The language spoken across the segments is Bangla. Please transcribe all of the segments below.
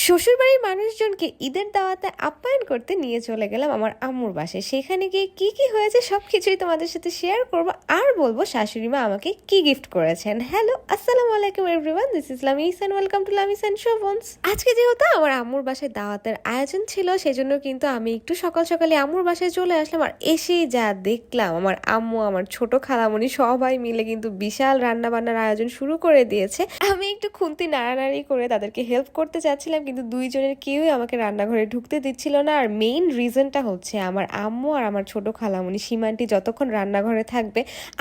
শ্বশুরবাড়ির মানুষজনকে ঈদের দাওয়াতে আপ্যায়ন করতে নিয়ে চলে গেলাম আমার আম্মুর বাসায়। সেখানে গিয়ে কি কি হয়েছে সবকিছুই তোমাদের সাথে শেয়ার করব, আর বলবো শাশুড়ি মা আমাকে কি গিফট করেছেন। হ্যালো, আসসালামু আলাইকুম everyone, this is Lamis and welcome to Lamis and Shovon's. আজকে যেহেতু আমার আম্মুর বাসায় দাওয়াতের আয়োজন ছিল, সেজন্য কিন্তু আমি একটু সকাল সকালে আম্মুর বাসায় চলে আসলাম। আর এসেই যা দেখলাম, আমার আম্মু আমার ছোট খালামণি সবাই মিলে কিন্তু বিশাল রান্না বান্নার আয়োজন শুরু করে দিয়েছে। আমি একটু খুন্তি নাড়ানাড়ি করে তাদেরকে হেল্প করতে চাচ্ছিলাম, কিন্তু দুইজনের কেউই আমাকে রান্নাঘরে ঢুকতে দিচ্ছিল না। আর মেইন রিজনটা হচ্ছে আমার আম্মু আর আমার ছোট খালামণি সীমান্টি যতক্ষণ রান্নাঘরে থাকবে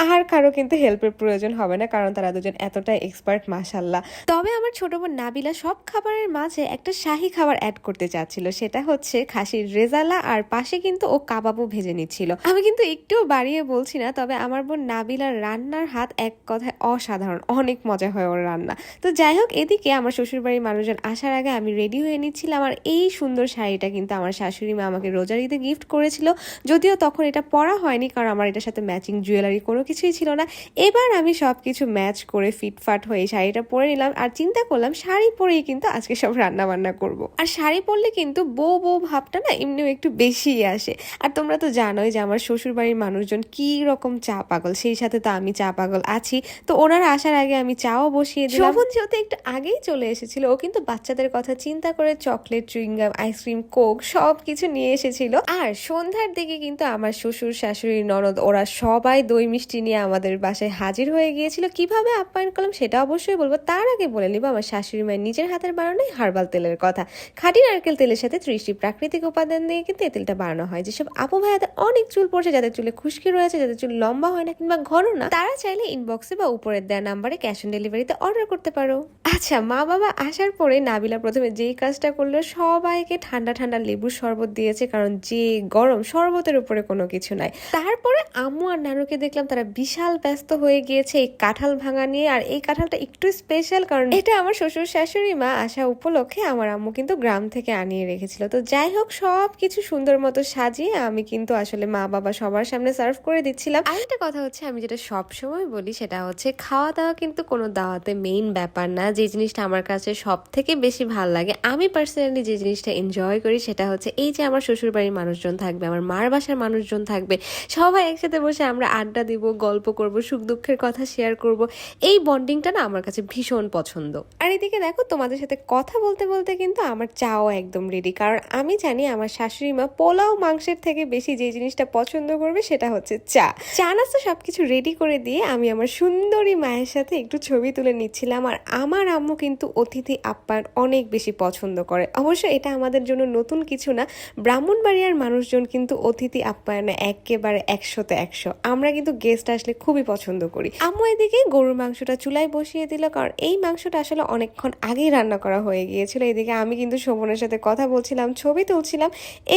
আর কারো কিন্তু হেল্পের প্রয়োজন হবে না, কারণ তারা দুজন এতটাই এক্সপার্ট মাশাল্লাহ। তবে আমার ছোট বোন নাবিলা সব খাবারের মাঝে একটা শাহী খাবার অ্যাড করতে চাচ্ছিল, সেটা হচ্ছে খাসির রেজালা, আর পাশে কিন্তু ও কাবাবও ভেজে নিচ্ছিল। আমি কিন্তু একটুও বাড়িয়ে বলছি না, তবে আমার বোন নাবিলার রান্নার হাত এক কথায় অসাধারণ, অনেক মজা হয় ওর রান্না। তো যাই হোক, এদিকে আমার শ্বশুরবাড়ির মানুষজন আসার আগে আমি রেডি হয়ে নিচ্ছিলাম। আর এই সুন্দর শাড়িটা কিন্তু আমার শাশুড়ি মা আমাকে রোজার ঈদে গিফট করেছিল, যদিও তখন এটা পরা হয়নি, কারণ আমার এটার সাথে ম্যাচিং জুয়েলারি কোনো কিছুই ছিল না। এবার আমি সব কিছু ম্যাচ করে ফিটফাট হয়ে এই শাড়িটা পরে নিলাম, আর চিন্তা করলাম শাড়ি পরেই কিন্তু আজকে সব রান্না বান্না করব। আর শাড়ি পরলে কিন্তু বউ বউ ভাবটা না এমনিও একটু বেশিই আসে। আর তোমরা তো জানোই যে আমার শ্বশুরবাড়ির মানুষজন কি রকম চা পাগল, সেই সাথে তো আমি চা পাগল আছি। তো ওনারা আসার আগে আমি চাও বসিয়ে দিলাম। শোভন যেহেতু একটু আগেই চলে এসেছিল, ও কিন্তু বাচ্চাদের কথা চিন্তা করে চকলেট, চুইংগাম, আইসক্রিম, কোক সব কিছু নিয়ে এসেছিল। আর সন্ধ্যার দিকে কিন্তু আমার শ্বশুর, শাশুড়ি, ননদ ওরা সবাই দই মিষ্টি নিয়ে আমাদের বাসায় হাজির হয়ে গিয়েছিল। কিভাবে আপ্যায়ন করলাম সেটা অবশ্যই বলবো, তার আগে বলে নিব আমার শাশুড়ি মায়ের নিজের হাতের বানানো হার্বাল তেলের কথা। খাঁটি নারকেল তেলের সাথে 30টি প্রাকৃতিক উপাদান দিয়ে কিন্তু এই তেলটা বানানো হয়। যেসব আপু ভাইয়াদের অনেক চুল পড়ছে, যাদের চুলে খুশকি রয়েছে, যাদের চুল লম্বা হয় না কিংবা ঘন না, তারা চাইলে ইনবক্সে বা উপরের দেওয়া নাম্বারে ক্যাশ অন ডেলিভারিতে অর্ডার করতে পারো। আচ্ছা, মা বাবা আসার পরে নাবিলা প্রথমে যেই কাজটা করলো, সবাইকে ঠান্ডা ঠান্ডা লেবুর শরবত দিয়েছে, কারণ যে গরম, শরবতের উপরে কোনো কিছু নাই। তারপরে আম্মু আর নানুকে দেখলাম তারা বিশাল ব্যস্ত হয়ে গিয়েছে এই কাঁঠাল ভাঙা নিয়ে। আর এই কাঁঠালটা একটু স্পেশাল, কারণ এটা আমার শ্বশুর শাশুড়ি মা আসা উপলক্ষে আমার আম্মু কিন্তু গ্রাম থেকে আনিয়ে রেখেছিল। তো যাই হোক, সব কিছু সুন্দর মতো সাজিয়ে আমি কিন্তু আসলে মা বাবা সবার সামনে সার্ভ করে দিচ্ছিলাম। আরেকটা কথা হচ্ছে, আমি যেটা সব সময় বলি সেটা হচ্ছে, খাওয়া দাওয়া কিন্তু কোনো দাওয়াতে মেইন ব্যাপার না। যে জিনিসটা আমার কাছে সব থেকে বেশি ভালো লাগে, আমি পার্সোনালি যে জিনিসটা এনজয় করি, সেটা হচ্ছে এই যে আমার শ্বশুর বাড়ির মানুষজন থাকবে, আমার মার বাসার মানুষজন থাকবে, সবাই একসাথে বসে আমরা আড্ডা দিব, গল্প করব, সুখ দুঃখের কথা শেয়ার করব। এই বন্ডিংটা না আমার কাছে ভীষণ পছন্দ। আর এদিকে দেখো, তোমাদের সাথে কথা বলতে বলতে কিন্তু আমার চাও একদম রেডি, কারণ আমি জানি আমার শাশুড়ি মা পোলাও মাংসের থেকে বেশি যে জিনিসটা পছন্দ করবে সেটা হচ্ছে চা। চা নাস্তা সবকিছু রেডি করে দিয়ে আমি আমার সুন্দরী মায়ের সাথে একটু ছবি তুলে নিচ্ছিলাম। আর আমার আম্মু কিন্তু অতিথি আপ্যায়ন অনেক বেশি পছন্দ করে। অবশ্য এটা আমাদের জন্য নতুন কিছু না, ব্রাহ্মণবাড়িয়ার মানুষজন কিন্তু অতিথি আপ্যায়নে একেবারে 100তে 100। আমরা কিন্তু গেস্ট আসলে খুবই পছন্দ করি। আম্মু এদিকে গরুর মাংসটা চুলায় বসিয়ে দিল, কারণ এই মাংসটা আসলে অনেকক্ষণ আগেই রান্না করা হয়ে গিয়েছিল। এদিকে আমি কিন্তু শোভনের সাথে কথা বলছিলাম, ছবি তুলছিলাম।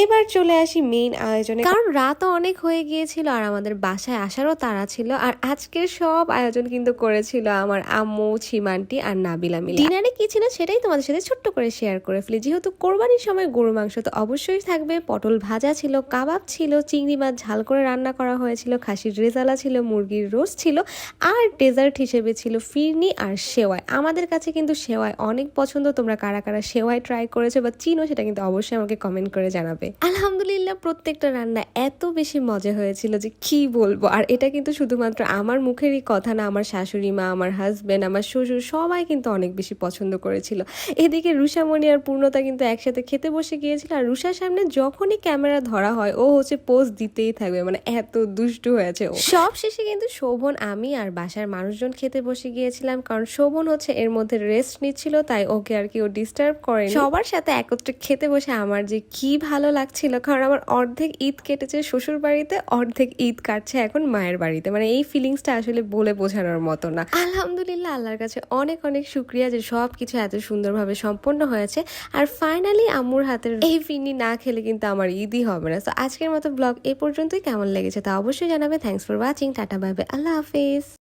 এবার চলে আসি মেইন আয়োজনে, কারণ রাতও অনেক হয়ে গিয়েছিল আর আমাদের বাসায় আসারও তাড়া ছিল। আর আজকের সব আয়োজন কিন্তু করেছিল আমার আম্মু, সীমান্টি আর নাবিলা মিলে। ডিনারে কি ছিল সেটাই তোমাদের সাথে ছোট্ট করে শেয়ার করে ফেলি। যেহেতু কোরবানির সময় গরু মাংস তো অবশ্যই থাকবে, পটল ভাজা ছিল, কাবাব ছিল, চিংড়ি মাছ ঝাল করে রান্না করা হয়েছিল, খাসির রেজালা ছিল, মুরগির রোস্ট ছিল, আর ডেজার্ট হিসেবে ছিল ফিরনি আর সেওয়াই। আমাদের কাছে কিন্তু সেওয়াই অনেক পছন্দ। তোমরা কারা কারা সেওয়াই ট্রাই করেছো বা চিনো, সেটা কিন্তু অবশ্যই আমাকে কমেন্ট করে জানাবে। আলহামদুলিল্লাহ, প্রত্যেকটা রান্না এত বেশি মজা হয়েছিল যে কি বলবো। আর এটা কিন্তু শুধুমাত্র আমার মুখেরই কথা না, আমার শাশুড়ি মা, আমার হাজবেন্ড, আমার শ্বশুর সবাই কিন্তু অনেক বেশি পছন্দ করেছিল। এদিকে রুষামণি আর পূর্ণতা কিন্তু একসাথে খেতে বসে গিয়েছিল। আর রুষার সামনে যখনই ক্যামেরা ধরা হয় ও হচ্ছে পোজ দিতেই থাকবে, মানে এত দুষ্টু হয়েছে ও। সব শেষে কিন্তু শোভন, আমি আর বাসার মানুষজন খেতে বসে গিয়েছিলাম, কারণ শোভন হচ্ছে এর মধ্যে রেস্ট নিচ্ছিল, তাই ওকে আর কি ও ডিস্টার্ব করে। সবার সাথে একত্রে খেতে বসে আমার যে কি ভালো লাগছিল, কারণ আমার অর্ধেক ঈদ কেটেছে শ্বশুর বাড়িতে, অর্ধেক ঈদ কাটছে এখন মায়ের বাড়িতে। মানে এই ফিলিংসটা আসলে বলে বোঝানোর মতো না। আলহামদুলিল্লাহ, আল্লাহর কাছে অনেক অনেক শুক্রিয়া যে সবকিছু এত সুন্দরভাবে সম্পন্ন হয়েছে। আর ফাইনালি আম্মুর হাতের এই ফিরনি না খেলে কিন্তু আমার ঈদই হবে না। তো আজকের মতো ব্লগ এই পর্যন্তই। কেমন লেগেছে তা অবশ্যই জানাবে। Thanks for watching. টাটা, বাই বাই, আল্লাহ হাফেজ।